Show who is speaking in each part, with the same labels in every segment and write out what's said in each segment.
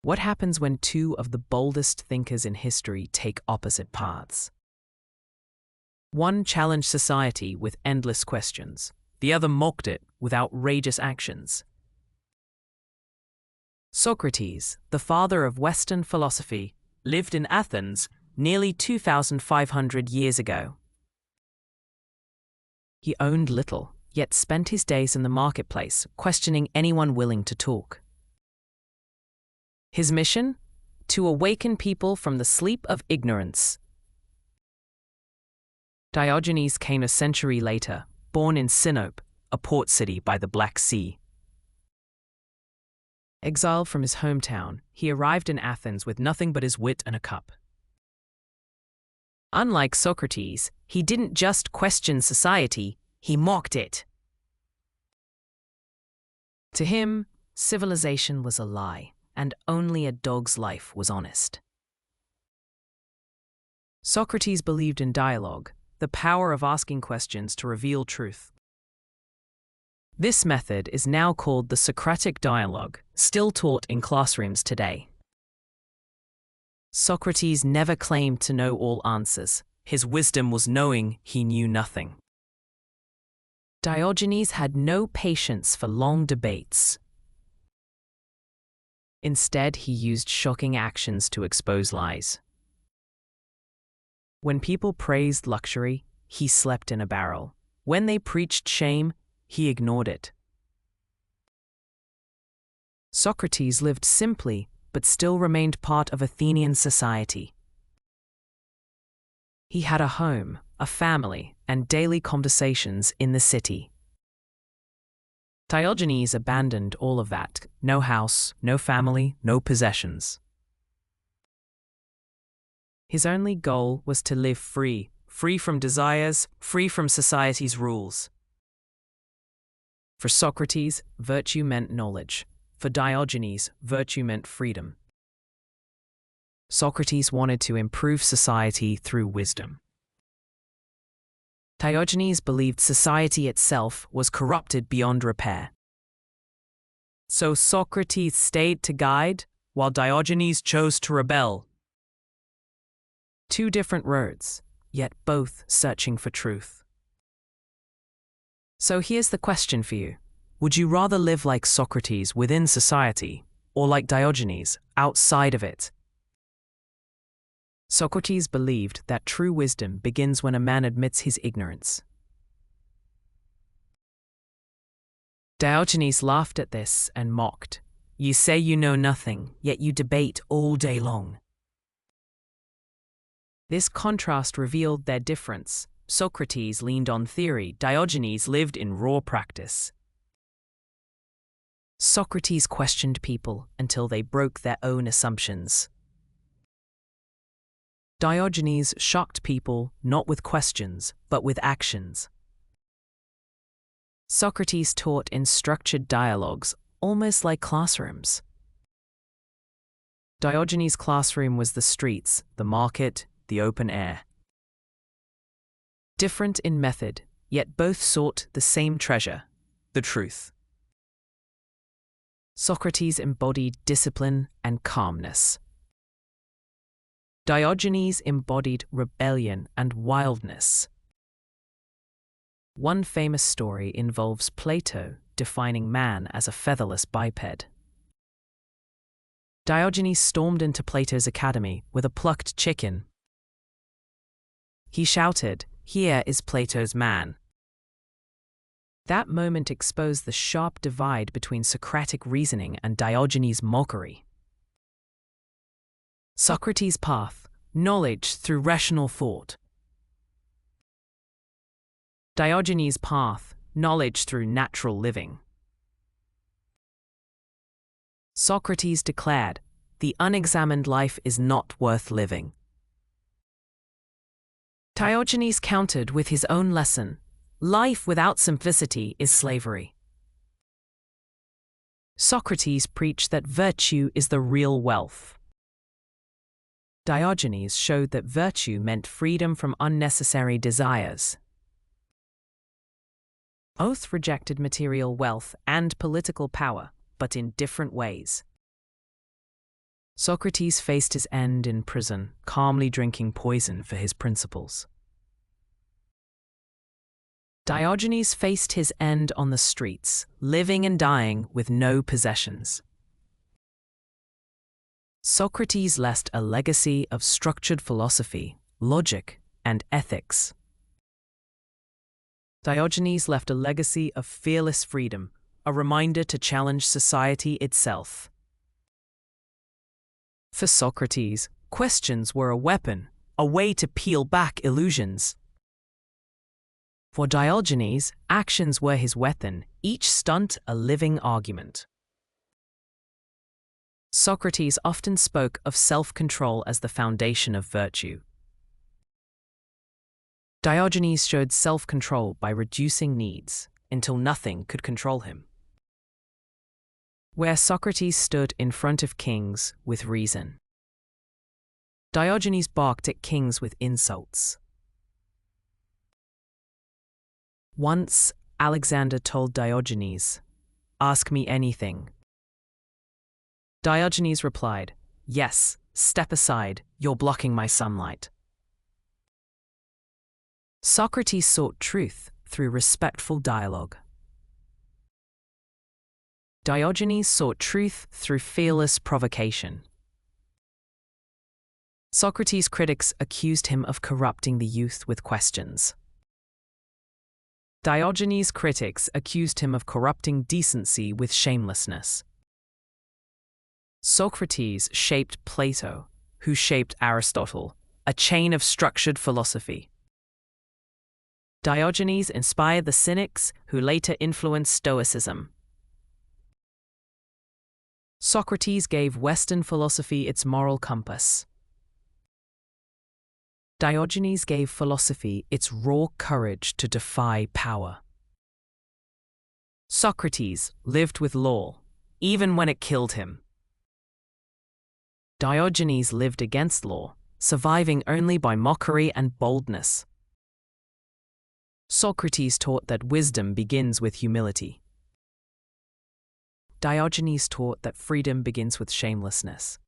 Speaker 1: What happens when two of the boldest thinkers in history take opposite paths? One challenged society with endless questions. The other mocked it with outrageous actions. Socrates, the father of Western philosophy, lived in Athens nearly 2,500 years ago. He owned little, yet spent his days in the marketplace, questioning anyone willing to talk. His mission? To awaken people from the sleep of ignorance. Diogenes came a century later, born in Sinope, a port city by the Black Sea. Exiled from his hometown, he arrived in Athens with nothing but his wit and a cup. Unlike Socrates, he didn't just question society, he mocked it. To him, civilization was a lie, and only a dog's life was honest. Socrates believed in dialogue, the power of asking questions to reveal truth. This method is now called the Socratic dialogue, still taught in classrooms today. Socrates never claimed to know all answers. His wisdom was knowing he knew nothing. Diogenes had no patience for long debates. Instead, he used shocking actions to expose lies. When people praised luxury, he slept in a barrel. When they preached shame, he ignored it. Socrates lived simply, but still remained part of Athenian society. He had a home, a family, and daily conversations in the city. Diogenes abandoned all of that. No house, no family, no possessions. His only goal was to live free, free from desires, free from society's rules. For Socrates, virtue meant knowledge. For Diogenes, virtue meant freedom. Socrates wanted to improve society through wisdom. Diogenes believed society itself was corrupted beyond repair. So Socrates stayed to guide, while Diogenes chose to rebel. Two different roads, yet both searching for truth. So here's the question for you. Would you rather live like Socrates within society, or like Diogenes outside of it? Socrates believed that true wisdom begins when a man admits his ignorance. Diogenes laughed at this and mocked. You say you know nothing, yet you debate all day long. This contrast revealed their difference. Socrates leaned on theory, Diogenes lived in raw practice. Socrates questioned people until they broke their own assumptions. Diogenes shocked people not with questions, but with actions. Socrates taught in structured dialogues, almost like classrooms. Diogenes' classroom was the streets, the market, the open air. Different in method, yet both sought the same treasure, the truth. Socrates embodied discipline and calmness. Diogenes embodied rebellion and wildness. One famous story involves Plato defining man as a featherless biped. Diogenes stormed into Plato's academy with a plucked chicken. He shouted, "Here is Plato's man." That moment exposed the sharp divide between Socratic reasoning and Diogenes' mockery. Socrates' path, knowledge through rational thought. Diogenes' path, knowledge through natural living. Socrates declared, the unexamined life is not worth living. Diogenes countered with his own lesson, life without simplicity is slavery. Socrates preached that virtue is the real wealth. Diogenes showed that virtue meant freedom from unnecessary desires. Both rejected material wealth and political power, but in different ways. Socrates faced his end in prison, calmly drinking poison for his principles. Diogenes faced his end on the streets, living and dying with no possessions. Socrates left a legacy of structured philosophy, logic, and ethics. Diogenes left a legacy of fearless freedom, a reminder to challenge society itself. For Socrates, questions were a weapon, a way to peel back illusions. For Diogenes, actions were his weapon, each stunt a living argument. Socrates often spoke of self-control as the foundation of virtue. Diogenes showed self-control by reducing needs until nothing could control him. Where Socrates stood in front of kings with reason, Diogenes barked at kings with insults. Once, Alexander told Diogenes, "Ask me anything." Diogenes replied, "Yes, step aside, you're blocking my sunlight." Socrates sought truth through respectful dialogue. Diogenes sought truth through fearless provocation. Socrates' critics accused him of corrupting the youth with questions. Diogenes' critics accused him of corrupting decency with shamelessness. Socrates shaped Plato, who shaped Aristotle, a chain of structured philosophy. Diogenes inspired the Cynics, who later influenced Stoicism. Socrates gave Western philosophy its moral compass. Diogenes gave philosophy its raw courage to defy power. Socrates lived with law, even when it killed him. Diogenes lived against law, surviving only by mockery and boldness. Socrates taught that wisdom begins with humility. Diogenes taught that freedom begins with shamelessness.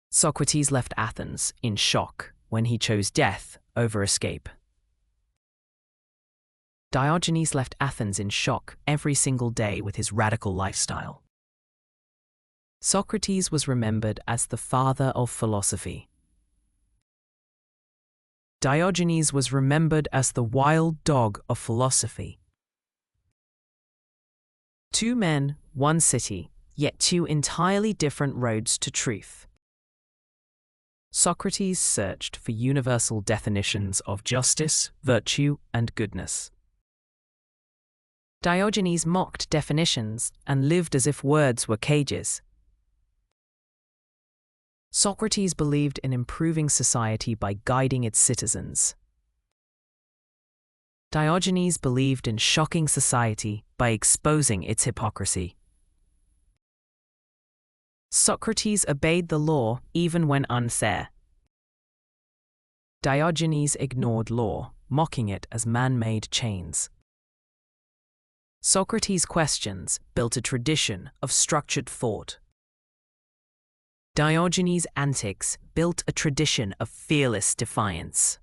Speaker 1: Socrates left Athens in shock when he chose death over escape. Diogenes left Athens in shock every single day with his radical lifestyle. Socrates was remembered as the father of philosophy. Diogenes was remembered as the wild dog of philosophy. Two men, one city, yet two entirely different roads to truth. Socrates searched for universal definitions of justice, virtue, and goodness. Diogenes mocked definitions and lived as if words were cages. Socrates believed in improving society by guiding its citizens. Diogenes believed in shocking society by exposing its hypocrisy. Socrates obeyed the law even when unfair. Diogenes ignored law, mocking it as man-made chains. Socrates' questions built a tradition of structured thought. Diogenes' antics built a tradition of fearless defiance.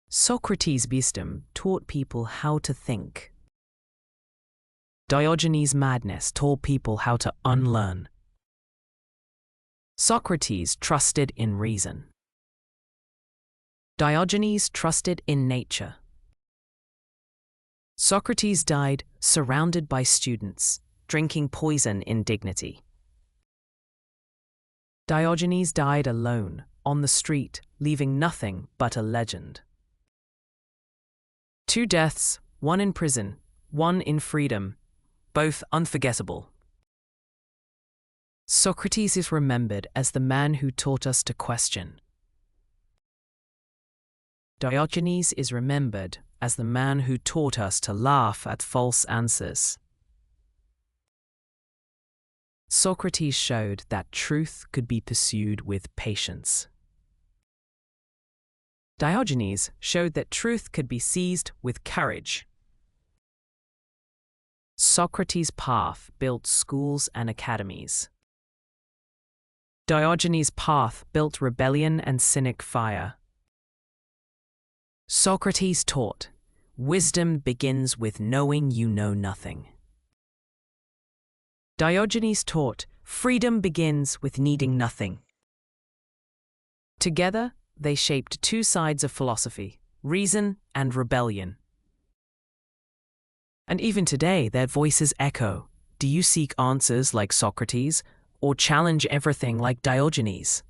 Speaker 1: Socrates' wisdom taught people how to think. Diogenes' madness taught people how to unlearn. Socrates trusted in reason. Diogenes trusted in nature. Socrates died surrounded by students, drinking poison in dignity. Diogenes died alone, on the street, leaving nothing but a legend. Two deaths, one in prison, one in freedom, both unforgettable. Socrates is remembered as the man who taught us to question. Diogenes is remembered as the man who taught us to laugh at false answers. Socrates showed that truth could be pursued with patience. Diogenes showed that truth could be seized with courage. Socrates' path built schools and academies. Diogenes' path built rebellion and cynic fire. Socrates taught, wisdom begins with knowing you know nothing. Diogenes taught, freedom begins with needing nothing. Together, they shaped two sides of philosophy, reason and rebellion. And even today, their voices echo. Do you seek answers like Socrates, or challenge everything like Diogenes?